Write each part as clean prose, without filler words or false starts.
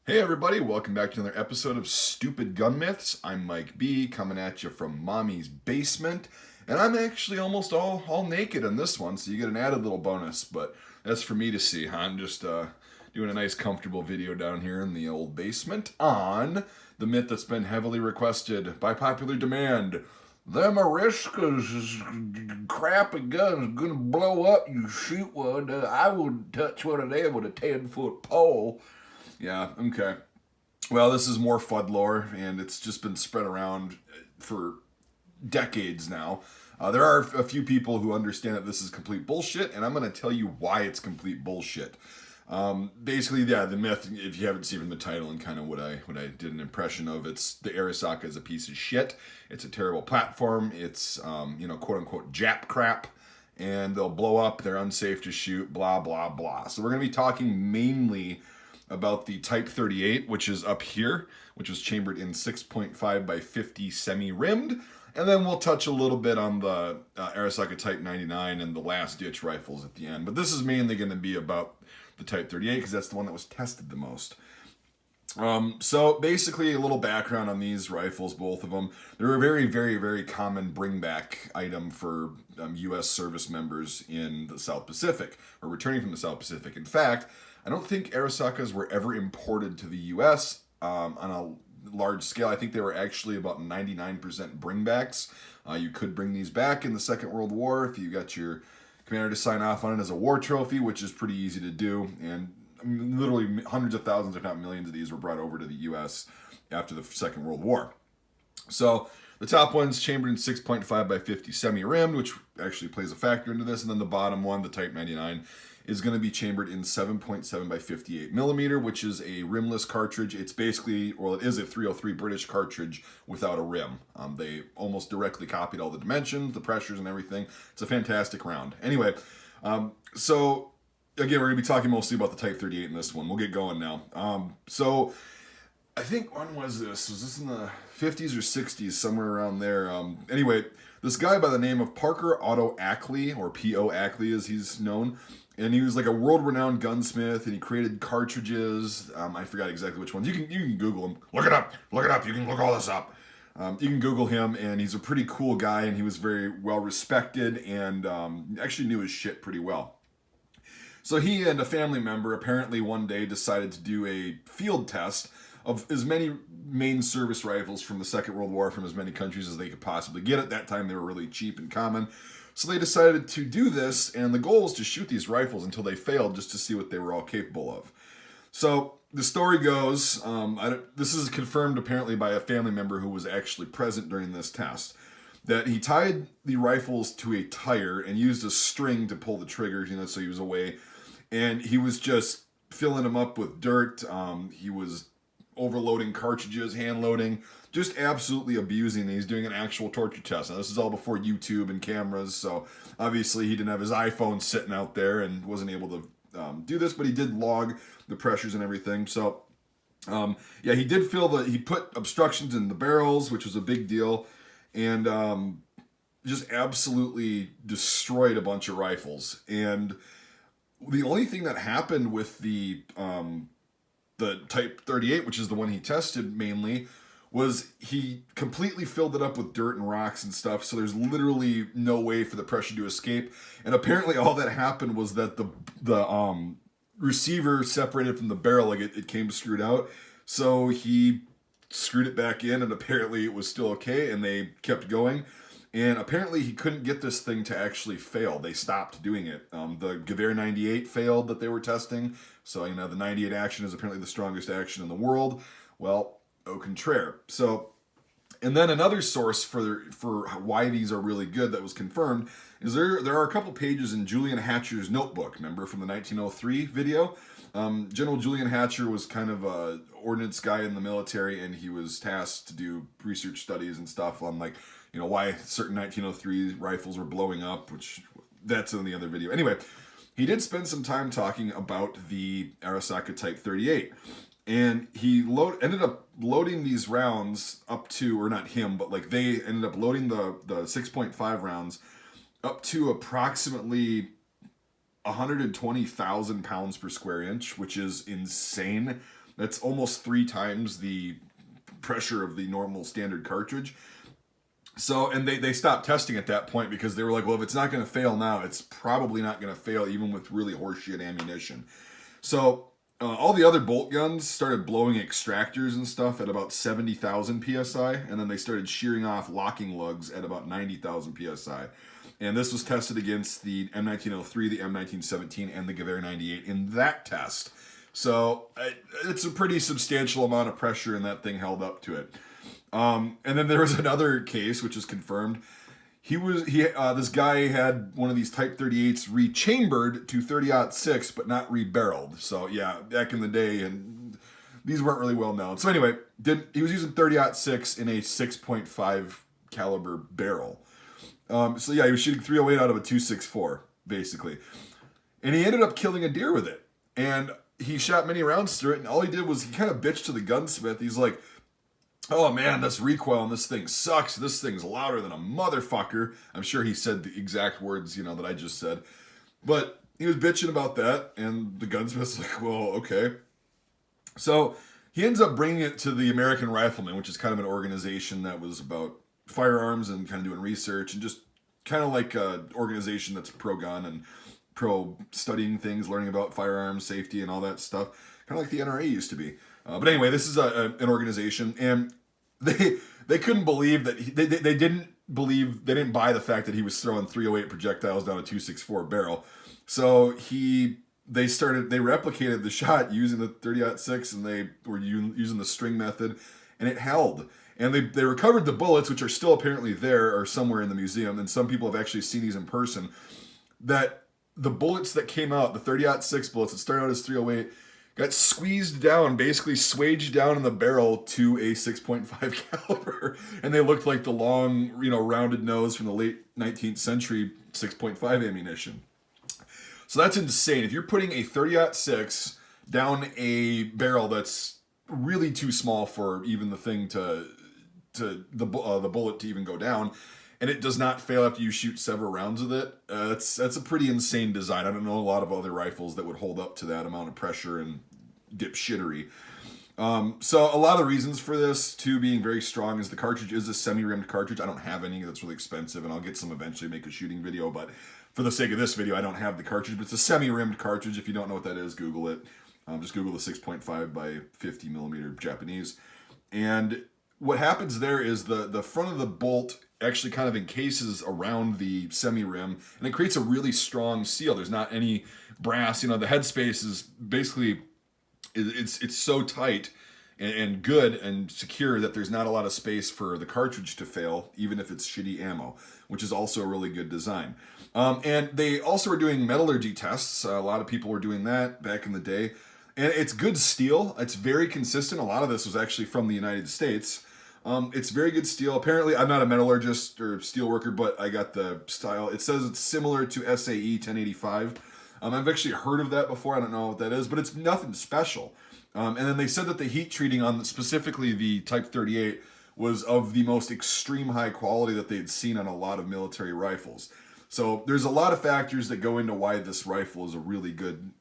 Hey everybody, welcome back to another episode of Stupid Gun Myths. I'm Mike B, coming at you from Mommy's basement, and I'm actually almost all naked in this one, so you get an added little bonus, but that's for me to see, huh? I'm just doing a nice comfortable video down here in the old basement on the myth that's been heavily requested by popular demand. Them Arisaka's crappy gun's gonna blow up, you shoot one. I wouldn't touch one of them with a 10-foot pole. Yeah, okay. Well, this is more FUD lore, and it's just been spread around for decades now. There are a few people who understand that this is complete bullshit, and I'm going to tell you why it's complete bullshit. Basically, yeah, the myth, if you haven't seen from the title and kind of what I did an impression of, it's the Arisaka is a piece of shit. It's a terrible platform. It's, quote unquote, Jap crap. And they'll blow up. They're unsafe to shoot, blah, blah, blah. So we're going to be talking mainly about the Type 38, which is up here, which was chambered in 6.5 by 50 semi-rimmed. And then we'll touch a little bit on the Arisaka Type 99 and the last ditch rifles at the end. But this is mainly going to be about the Type 38 because that's the one that was tested the most. So basically a little background on these rifles, both of them. They're a very, very, very common bring back item for U.S. service members in the South Pacific or returning from the South Pacific. In fact, I don't think Arisakas were ever imported to the U.S. On a large scale. I think they were actually about 99% bringbacks. You could bring these back in the Second World War if you got your commander to sign off on it as a war trophy, which is pretty easy to do. And literally hundreds of thousands, if not millions of these were brought over to the U.S. after the Second World War. So the top one's chambered in 6.5 by 50 semi-rimmed, which actually plays a factor into this. And then the bottom one, the Type 99, is going to be chambered in 7.7 by 58 millimeter, which is a rimless cartridge. It's basically, well, it is a 303 British cartridge without a rim. They almost directly copied all the dimensions, the pressures, and everything. It's a fantastic round. Anyway, so again, we're going to be talking mostly about the Type 38 in this one. We'll get going now. So I think, when was this? Was this in the 50s or 60s, somewhere around there? Anyway, this guy by the name of Parker Otto Ackley, or P.O. Ackley as he's known, and he was like a world-renowned gunsmith, and he created cartridges. I forgot exactly which ones. You can Google him. Look it up. You can look all this up. You can Google him, and he's a pretty cool guy, and he was very well respected, and actually knew his shit pretty well. So he and a family member apparently one day decided to do a field test of as many main service rifles from the Second World War from as many countries as they could possibly get. At that time, they were really cheap and common. So they decided to do this, and the goal was to shoot these rifles until they failed just to see what they were all capable of. So the story goes, this is confirmed apparently by a family member who was actually present during this test, that he tied the rifles to a tire and used a string to pull the triggers, so he was away. And he was just filling them up with dirt. He was overloading cartridges, hand loading, just absolutely abusing these, doing an actual torture test. Now, this is all before YouTube and cameras, so obviously he didn't have his iPhone sitting out there and wasn't able to do this, but he did log the pressures and everything. So, he did he put obstructions in the barrels, which was a big deal, and just absolutely destroyed a bunch of rifles. And the only thing that happened with the Type 38, which is the one he tested mainly, was he completely filled it up with dirt and rocks and stuff, so there's literally no way for the pressure to escape. And apparently all that happened was that the receiver separated from the barrel, like it came screwed out. So he screwed it back in, and apparently it was still okay, and they kept going. And apparently he couldn't get this thing to actually fail. They stopped doing it. The Gewehr 98 failed that they were testing. So, the 98 action is apparently the strongest action in the world. Well, au contraire. So, and then another source for why these are really good that was confirmed is there are a couple pages in Julian Hatcher's notebook, remember, from the 1903 video? General Julian Hatcher was kind of a ordnance guy in the military, and he was tasked to do research studies and stuff on why certain 1903 rifles were blowing up, which that's in the other video. Anyway, he did spend some time talking about the Arisaka Type 38. And he ended up loading these rounds up to, or not him, but they ended up loading the 6.5 rounds up to approximately 120,000 pounds per square inch, which is insane. That's almost 3 times the pressure of the normal standard cartridge. So, and they stopped testing at that point because they were like, well, if it's not going to fail now, it's probably not going to fail even with really horseshit ammunition. So, all the other bolt guns started blowing extractors and stuff at about 70,000 psi, and then they started shearing off locking lugs at about 90,000 psi. And this was tested against the M1903, the M1917, and the Gewehr 98 in that test. So, it's a pretty substantial amount of pressure, and that thing held up to it. And then there was another case, which is confirmed. This guy had one of these Type 38s rechambered to 30-06, but not rebarreled. So yeah, back in the day, and these weren't really well known. So anyway, he was using 30-06 in a 6.5 caliber barrel. So yeah, he was shooting 308 out of a 264, basically. And he ended up killing a deer with it. And he shot many rounds through it, and all he did was he kind of bitched to the gunsmith. He's like, oh man, this recoil on this thing sucks. This thing's louder than a motherfucker. I'm sure he said the exact words, that I just said. But he was bitching about that, and the gunsmith's like, well, okay. So he ends up bringing it to the American Rifleman, which is kind of an organization that was about firearms and kind of doing research, and just kind of like an organization that's pro-gun and pro-studying things, learning about firearms, safety, and all that stuff. Kind of like the NRA used to be. But anyway, this is an organization, and they couldn't believe that they didn't buy the fact that he was throwing 308 projectiles down a 264 barrel. So they replicated the shot using the 30-06, and they were using the string method, and it held. And they recovered the bullets, which are still apparently there or somewhere in the museum, and some people have actually seen these in person. That the bullets that came out, the 30-06 bullets that started out as 308, got squeezed down, basically swaged down in the barrel to a 6.5 caliber. And they looked like the long, rounded nose from the late 19th century 6.5 ammunition. So that's insane. If you're putting a 30-06 down a barrel that's really too small for even the thing the bullet to even go down, and it does not fail after you shoot several rounds with it, that's a pretty insane design. I don't know a lot of other rifles that would hold up to that amount of pressure and dipshittery. So a lot of the reasons for this, too, being very strong is the cartridge is a semi-rimmed cartridge. I don't have any. That's really expensive, and I'll get some eventually, make a shooting video, but for the sake of this video, I don't have the cartridge, but it's a semi-rimmed cartridge. If you don't know what that is, Google it. Just Google the 6.5 by 50 millimeter Japanese. And what happens there is the front of the bolt actually kind of encases around the semi-rim, and it creates a really strong seal. There's not any brass. The headspace is basically, it's so tight and good and secure that there's not a lot of space for the cartridge to fail, even if it's shitty ammo, which is also a really good design. And they also were doing metallurgy tests. A lot of people were doing that back in the day. And it's good steel. It's very consistent. A lot of this was actually from the United States. It's very good steel. Apparently, I'm not a metallurgist or steel worker, but I got the style. It says it's similar to SAE 1085. I've actually heard of that before. I don't know what that is, but it's nothing special. And then they said that the heat treating on specifically the Type 38 was of the most extreme high quality that they'd seen on a lot of military rifles. So there's a lot of factors that go into why this rifle is a really good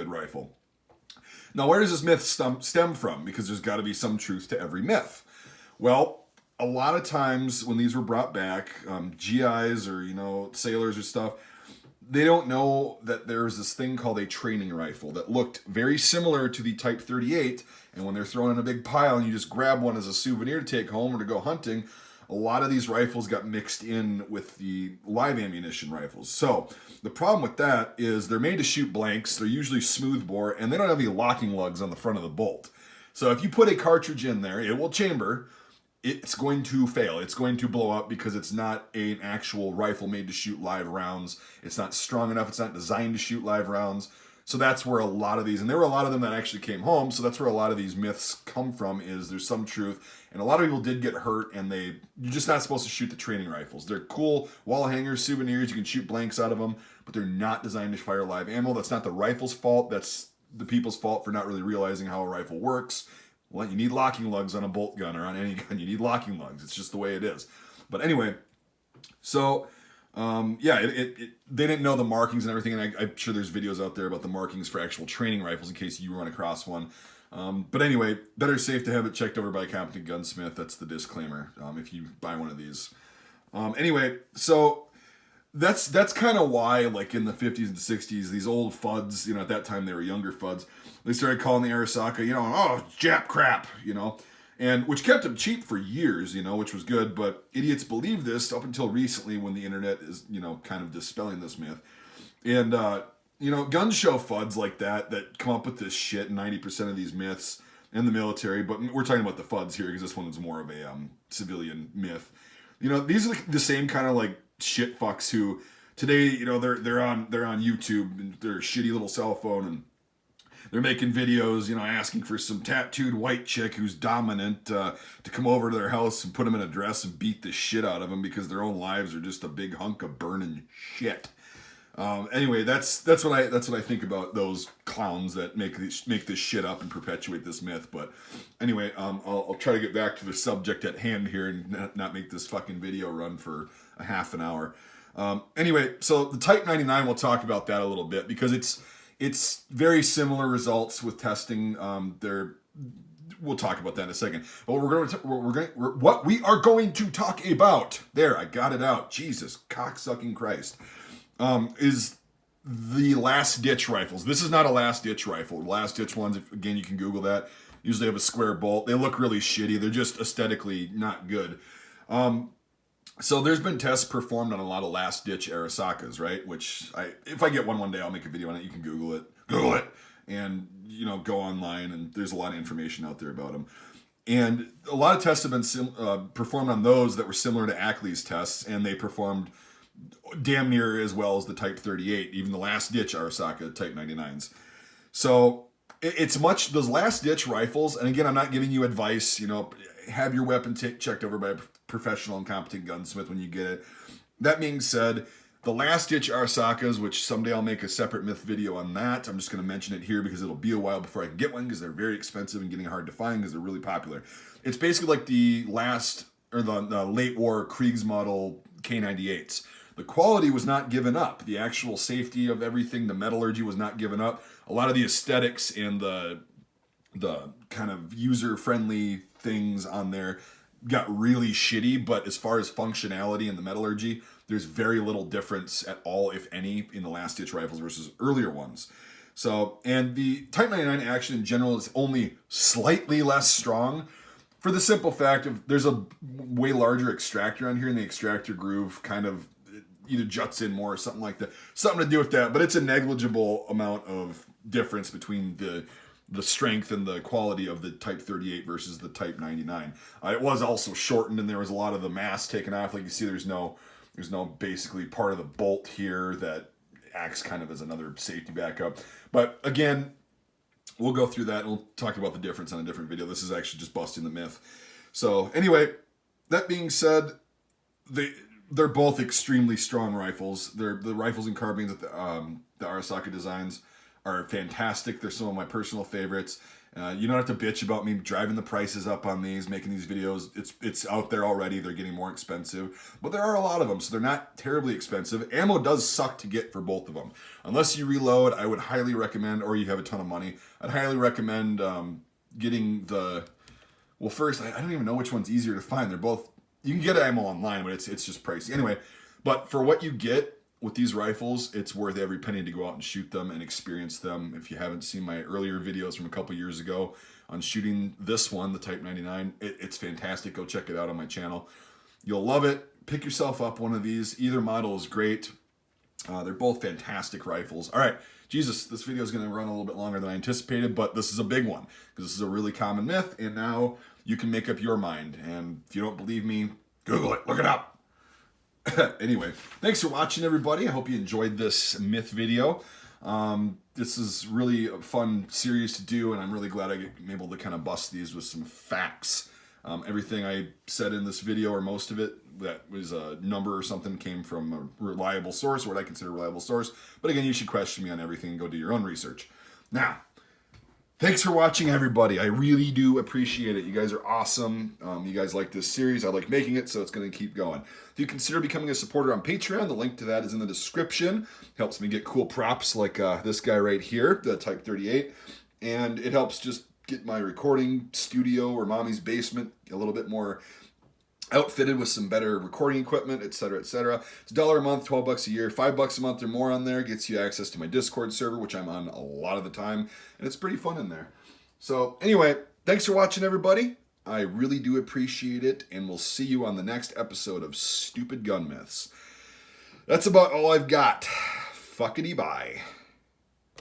rifle. Now, where does this myth stem from? Because there's got to be some truth to every myth. Well, a lot of times when these were brought back, GIs or, sailors or stuff, they don't know that there's this thing called a training rifle that looked very similar to the Type 38, and when they're thrown in a big pile and you just grab one as a souvenir to take home or to go hunting, a lot of these rifles got mixed in with the live ammunition rifles. So the problem with that is they're made to shoot blanks, they're usually smooth bore, and they don't have any locking lugs on the front of the bolt. So if you put a cartridge in there, it will chamber, it's going to fail. It's going to blow up because it's not an actual rifle made to shoot live rounds. It's not strong enough. It's not designed to shoot live rounds. So that's where a lot of these, and there were a lot of them that actually came home, so that's where a lot of these myths come from, is there's some truth. And a lot of people did get hurt, and you're just not supposed to shoot the training rifles. They're cool wall hangers, souvenirs, you can shoot blanks out of them, but they're not designed to fire live ammo. That's not the rifle's fault. That's the people's fault for not really realizing how a rifle works. Well, you need locking lugs on a bolt gun or on any gun. You need locking lugs. It's just the way it is. But anyway, so they didn't know the markings and everything, and I'm sure there's videos out there about the markings for actual training rifles in case you run across one. But anyway, better safe to have it checked over by a competent gunsmith. That's the disclaimer if you buy one of these. Anyway, so that's kind of why, like in the 50s and 60s, these old FUDs, you know, at that time they were younger FUDs, they started calling the Arisaka, you know, oh, Jap crap, you know, and which kept them cheap for years, you know, which was good. But idiots believed this up until recently when the internet is, you know, kind of dispelling this myth. And, you know, gun show FUDs like that come up with this shit, 90% of these myths in the military, but we're talking about the FUDs here because this one is more of a civilian myth. You know, these are the same kind of like shit fucks who today, you know, they're on YouTube and their shitty little cell phone and they're making videos, you know, asking for some tattooed white chick who's dominant to come over to their house and put them in a dress and beat the shit out of them because their own lives are just a big hunk of burning shit. Anyway, that's what I think about those clowns that make this shit up and perpetuate this myth. But anyway, I'll try to get back to the subject at hand here and not make this fucking video run for a half an hour. Anyway, so the Type 99, we'll talk about that a little bit because it's very similar results with testing. We'll talk about that in a second. But what we are going to talk about. There, I got it out. Jesus, cocksucking Christ. Is the last ditch rifles. This is not a last ditch rifle. Last ditch ones, again, you can Google that. Usually have a square bolt. They look really shitty. They're just aesthetically not good. So there's been tests performed on a lot of last ditch Arisakas, right? Which if I get one day, I'll make a video on it. You can Google it, and you know, go online, and there's a lot of information out there about them. And a lot of tests have been performed on those that were similar to Ackley's tests, and they performed damn near as well as the Type 38, even the last ditch Arisaka Type 99s. So it's much those last ditch rifles. And again, I'm not giving you advice, you know, have your weapon checked over by a professional and competent gunsmith when you get it. That being said, the last ditch Arisakas, which someday I'll make a separate myth video on that. I'm just going to mention it here because it'll be a while before I can get one because they're very expensive and getting hard to find because they're really popular. It's basically like the late war Kriegsmodel K98s. The quality was not given up. The actual safety of everything, the metallurgy was not given up. A lot of the aesthetics and the kind of user-friendly things on there got really shitty, but as far as functionality and the metallurgy, there's very little difference at all, if any, in the last-ditch rifles versus earlier ones. So, and the Type 99 action in general is only slightly less strong for the simple fact of there's a way larger extractor on here, and the extractor groove kind of either juts in more or something like that. Something to do with that, but it's a negligible amount of difference between the strength and the quality of the Type 38 versus the Type 99. It was also shortened, and there was a lot of the mass taken off. Like you see, there's no basically part of the bolt here that acts kind of as another safety backup. But again, we'll go through that and we'll talk about the difference on a different video. This is actually just busting the myth. So anyway, that being said, they're both extremely strong rifles. The rifles and carbines that the Arisaka designs are fantastic. They're some of my personal favorites. You don't have to bitch about me driving the prices up on these, making these videos. It's out there already. They're getting more expensive, but there are a lot of them, so they're not terribly expensive. Ammo does suck to get for both of them. Unless you reload, I would highly recommend, or you have a ton of money, I'd highly recommend getting the. Well, first, I don't even know which one's easier to find. They're both. You can get ammo online, but it's just pricey. Anyway, but for what you get with these rifles, it's worth every penny to go out and shoot them and experience them. If you haven't seen my earlier videos from a couple years ago on shooting this one, the Type 99, it's fantastic. Go check it out on my channel. You'll love it. Pick yourself up one of these. Either model is great. They're both fantastic rifles. All right, Jesus, this video is going to run a little bit longer than I anticipated, but this is a big one because this is a really common myth, and now you can make up your mind. And if you don't believe me, Google it, look it up. Anyway, thanks for watching, everybody. I hope you enjoyed this myth video. This is really a fun series to do, and I'm really glad I'm able to kind of bust these with some facts. Everything I said in this video, or most of it, that was a number or something, came from a reliable source, or what I consider a reliable source. But again, you should question me on everything and go do your own research. Now, thanks for watching, everybody. I really do appreciate it. You guys are awesome. You guys like this series. I like making it, so it's going to keep going. If you consider becoming a supporter on Patreon, the link to that is in the description. Helps me get cool props like this guy right here, the Type 38. And it helps just get my recording studio or mommy's basement a little bit more outfitted with some better recording equipment, etc., etc. It's $1 a month, $12 a year, $5 a month or more on there gets you access to my Discord server, which I'm on a lot of the time, and it's pretty fun in there. So anyway, thanks for watching, everybody. I really do appreciate it, and we'll see you on the next episode of Stupid Gun Myths. That's about all I've got. Fuckity bye.